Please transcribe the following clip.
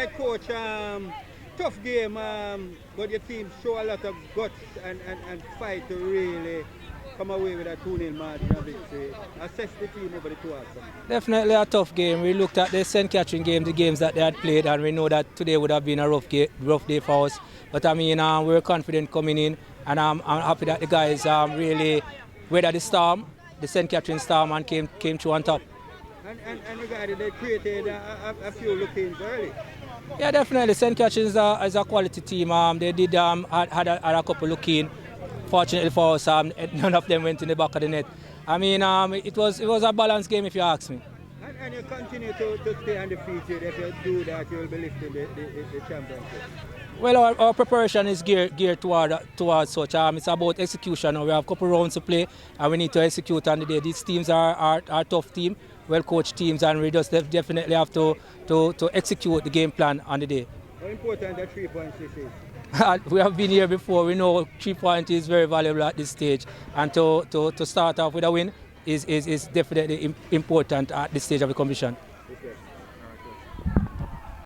right, coach. Tough game, but your team show a lot of guts and fight to really come away with a 2-0 margin of victory. Assess the team over the 2 hours. Definitely a tough game. We looked at the St. Catherine game, the games that they had played, and we know that today would have been a rough day for us. But I mean, we're confident coming in, and I'm happy that the guys really weathered the storm, the St. Catherine storm, and came through on top. And regarding they created a few look-ins early. Yeah, definitely. St. Catherine is a quality team. They did had a couple look-in. Fortunately for us, none of them went in the back of the net. I mean, it was a balanced game if you ask me. And you continue to stay undefeated. If you do that, you will be lifting the championship. Well, our preparation is geared towards such. It's about execution. We have a couple rounds to play, and we need to execute on the day. These teams are tough team, well-coached teams, and we just definitely have to execute the game plan on the day. How important are 3 points this is? We have been here before. We know 3 points is very valuable at this stage, and to start off with a win is definitely important at this stage of the competition. Okay.